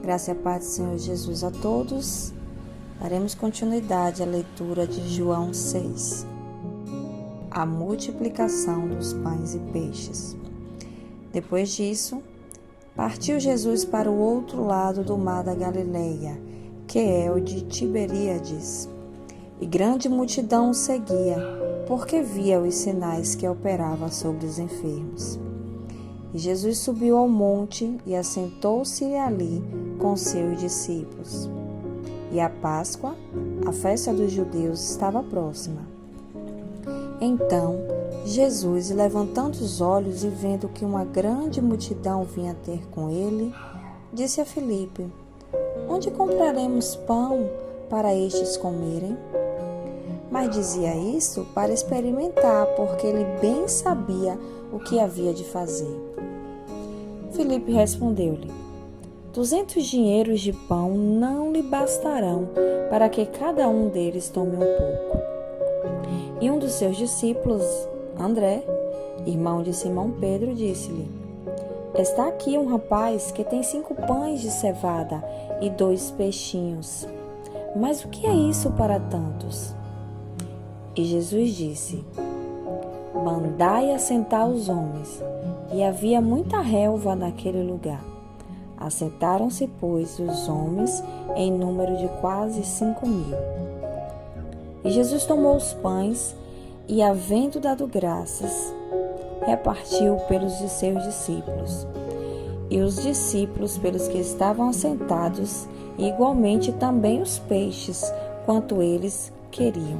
Graça e a paz do Senhor Jesus a todos. Daremos continuidade à leitura de João 6. A multiplicação dos pães e peixes. Depois disso, partiu Jesus para o outro lado do mar da Galileia, que é o de Tiberíades. E grande multidão o seguia, porque via os sinais que operava sobre os enfermos. E Jesus subiu ao monte e assentou-se ali com seus discípulos. E a Páscoa, a festa dos judeus, estava próxima. Então, Jesus, levantando os olhos e vendo que uma grande multidão vinha ter com ele, disse a Filipe: Onde compraremos pão para estes comerem? Mas dizia isso para experimentar, porque ele bem sabia o que havia de fazer. Filipe respondeu-lhe: 200 dinheiros de pão não lhe bastarão para que cada um deles tome um pouco. E um dos seus discípulos, André, irmão de Simão Pedro, disse-lhe: Está aqui um rapaz que tem 5 pães de cevada e 2 peixinhos. Mas o que é isso para tantos? E Jesus disse: Mandai assentar os homens. E havia muita relva naquele lugar. Assentaram-se, pois, os homens em número de quase 5.000. E Jesus tomou os pães e, havendo dado graças, repartiu pelos de seus discípulos. E os discípulos pelos que estavam assentados, e igualmente também os peixes, quanto eles queriam.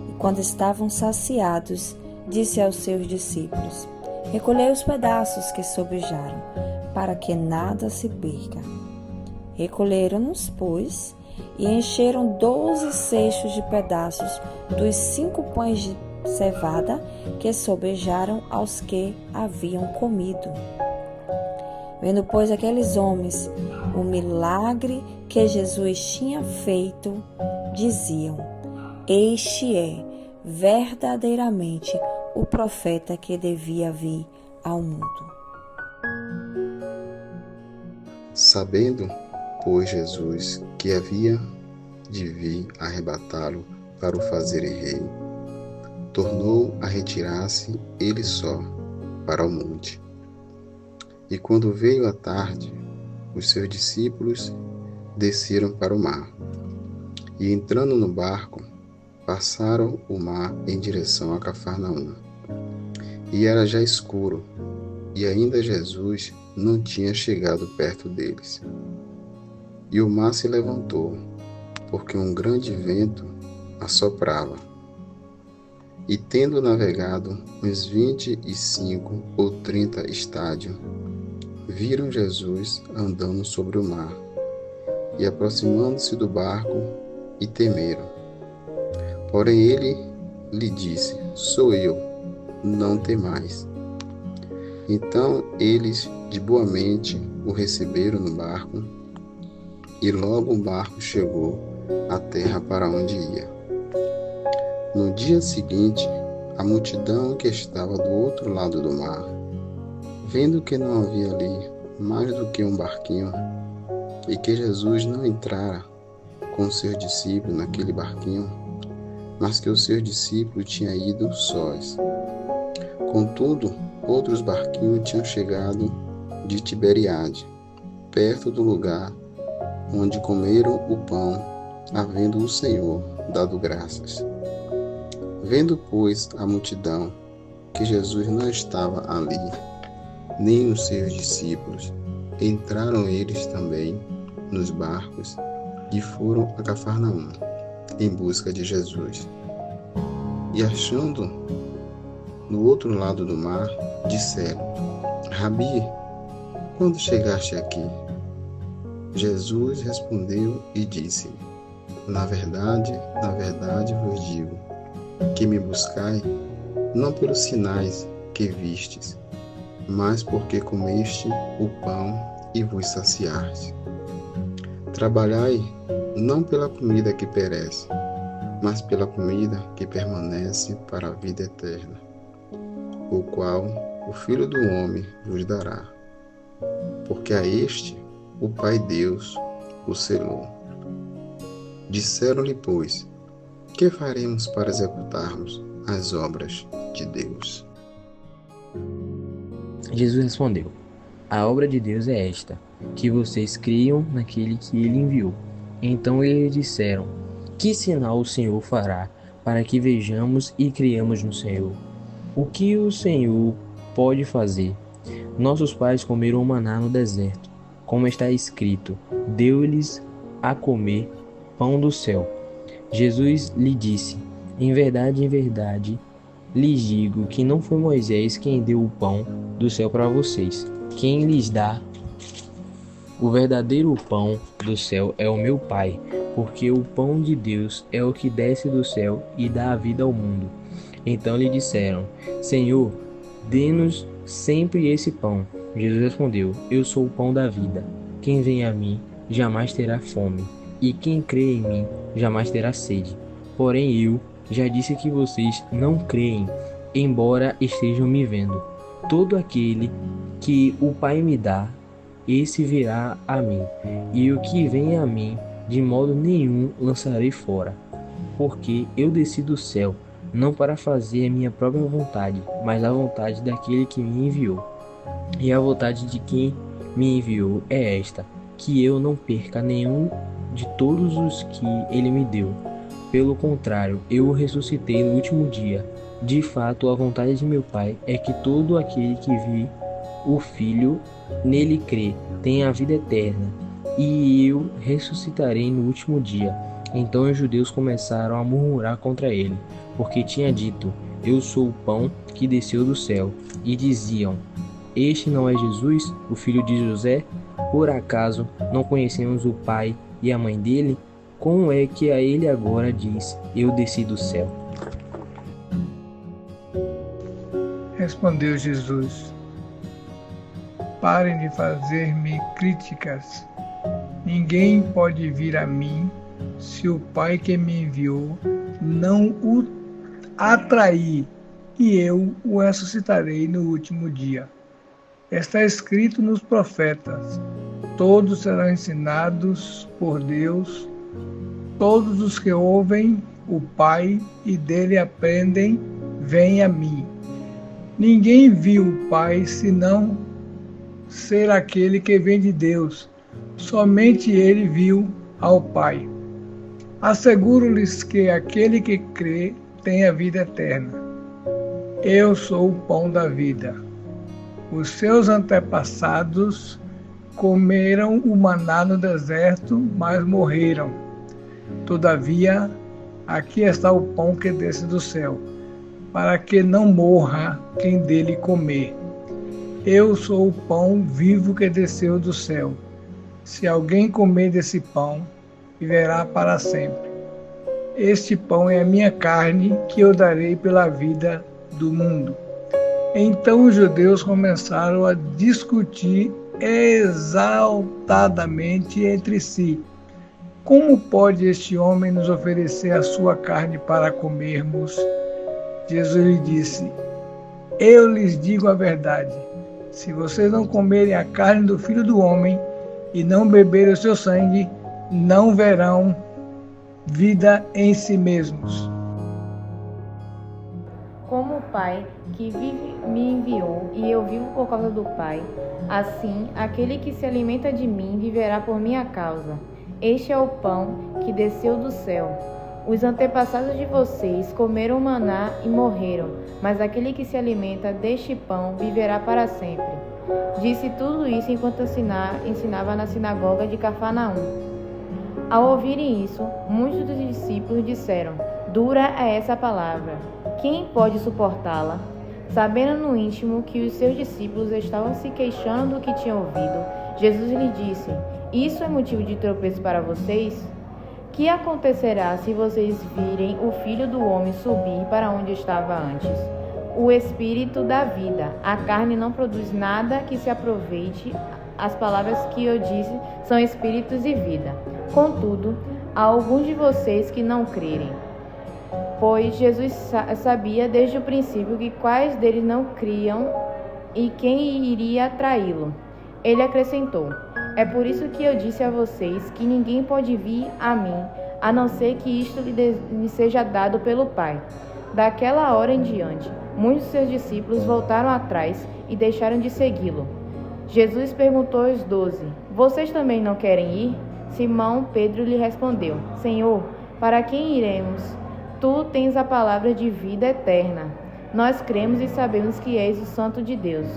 E quando estavam saciados, disse aos seus discípulos: Recolhei os pedaços que sobejaram, para que nada se perca. Recolheram-nos, pois, e encheram 12 cestos de pedaços dos 5 pães de cevada que sobejaram aos que haviam comido. Vendo, pois, aqueles homens o milagre que Jesus tinha feito, diziam: Este é verdadeiramente o profeta que devia vir ao mundo. Sabendo, pois, Jesus que havia de vir arrebatá-lo para o fazerem rei, tornou a retirar-se ele só para o monte. E quando veio a tarde, os seus discípulos desceram para o mar, e entrando no barco, passaram o mar em direção a Cafarnaum. E era já escuro, e ainda Jesus não tinha chegado perto deles. E o mar se levantou, porque um grande vento assoprava. E tendo navegado uns 25 ou 30 estádios, viram Jesus andando sobre o mar, e aproximando-se do barco, e temeram. Porém ele lhe disse: Sou eu, não temais. Então eles de boa mente o receberam no barco, e logo o barco chegou à terra para onde ia. No dia seguinte, a multidão que estava do outro lado do mar, vendo que não havia ali mais do que um barquinho, e que Jesus não entrara com seus discípulos naquele barquinho, mas que os seus discípulos tinham ido sós. Contudo, outros barquinhos tinham chegado de Tiberíades, perto do lugar onde comeram o pão, havendo o Senhor dado graças. Vendo, pois, a multidão, que Jesus não estava ali, nem os seus discípulos, entraram eles também nos barcos e foram a Cafarnaum, em busca de Jesus. E achando no outro lado do mar, disseram: Rabi, quando chegaste aqui? Jesus respondeu e disse: na verdade vos digo, que me buscai, não pelos sinais que vistes, mas porque comeste o pão e vos saciaste. Trabalhai não pela comida que perece, mas pela comida que permanece para a vida eterna, o qual o Filho do Homem vos dará. Porque a este o Pai Deus o selou. Disseram-lhe, pois, que faremos para executarmos as obras de Deus? Jesus respondeu: A obra de Deus é esta, que vocês creiam naquele que ele enviou. Então eles disseram: Que sinal o Senhor fará, para que vejamos e creiamos no Senhor? O que o Senhor pode fazer? Nossos pais comeram maná no deserto, como está escrito: Deu-lhes a comer pão do céu. Jesus lhe disse: em verdade, lhes digo que não foi Moisés quem deu o pão do céu para vocês. Quem lhes dá o verdadeiro pão do céu é o meu Pai, porque o pão de Deus é o que desce do céu e dá a vida ao mundo. Então lhe disseram: Senhor, dê-nos sempre esse pão. Jesus respondeu: Eu sou o pão da vida. Quem vem a mim jamais terá fome, e quem crê em mim jamais terá sede. Porém eu já disse que vocês não creem, embora estejam me vendo. Todo aquele que o Pai me dá, esse virá a mim, e o que vem a mim, de modo nenhum lançarei fora. Porque eu desci do céu, não para fazer a minha própria vontade, mas a vontade daquele que me enviou. E a vontade de quem me enviou é esta, que eu não perca nenhum de todos os que ele me deu. Pelo contrário, eu o ressuscitei no último dia. De fato, a vontade de meu Pai é que todo aquele que vê o Filho nele crê tenha a vida eterna, e eu ressuscitarei no último dia. Então os judeus começaram a murmurar contra ele, porque tinha dito: Eu sou o pão que desceu do céu. E diziam: Este não é Jesus, o filho de José? Por acaso não conhecemos o pai e a mãe dele? Como é que a ele agora diz: Eu desci do céu? Respondeu Jesus: Parem de fazer-me críticas. Ninguém pode vir a mim se o Pai que me enviou não o atrair, e eu o ressuscitarei no último dia. Está escrito nos profetas: todos serão ensinados por Deus. Todos os que ouvem o Pai e dele aprendem, vêm a mim. Ninguém viu o Pai senão ser aquele que vem de Deus. Somente ele viu ao Pai. Asseguro-lhes que aquele que crê tem a vida eterna. Eu sou o pão da vida. Os seus antepassados comeram o maná no deserto, mas morreram. Todavia, aqui está o pão que desce do céu, para que não morra quem dele comer. Eu sou o pão vivo que desceu do céu. Se alguém comer desse pão, viverá para sempre. Este pão é a minha carne, que eu darei pela vida do mundo. Então os judeus começaram a discutir exaltadamente entre si: Como pode este homem nos oferecer a sua carne para comermos? Jesus lhe disse: Eu lhes digo a verdade. Se vocês não comerem a carne do Filho do Homem e não beberem o seu sangue, não verão vida em si mesmos. Como o Pai que me enviou e eu vivo por causa do Pai, assim aquele que se alimenta de mim viverá por minha causa. Este é o pão que desceu do céu. Os antepassados de vocês comeram maná e morreram, mas aquele que se alimenta deste pão viverá para sempre. Disse tudo isso enquanto ensinava na sinagoga de Cafarnaum. Ao ouvirem isso, muitos dos discípulos disseram: Dura é essa palavra. Quem pode suportá-la? Sabendo no íntimo que os seus discípulos estavam se queixando do que tinham ouvido, Jesus lhe disse: Isso é motivo de tropeço para vocês? Que acontecerá se vocês virem o Filho do Homem subir para onde estava antes? O Espírito dá vida, a carne não produz nada que se aproveite. As palavras que eu disse são espíritos e vida. Contudo, há alguns de vocês que não crerem. Pois Jesus sabia desde o princípio que quais deles não criam e quem iria traí-lo. Ele acrescentou: É por isso que eu disse a vocês que ninguém pode vir a mim, a não ser que isto lhe seja dado pelo Pai. Daquela hora em diante, muitos de seus discípulos voltaram atrás e deixaram de segui-lo. Jesus perguntou aos 12: Vocês também não querem ir? Simão Pedro lhe respondeu: Senhor, para quem iremos? Tu tens a palavra de vida eterna. Nós cremos e sabemos que és o Santo de Deus.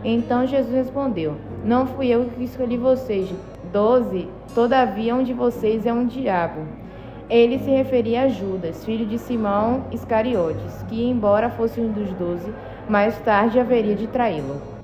Então Jesus respondeu: Não fui eu que escolhi vocês, 12, todavia um de vocês é um diabo. Ele se referia a Judas, filho de Simão Iscariotes, que, embora fosse um dos 12, mais tarde haveria de traí-lo.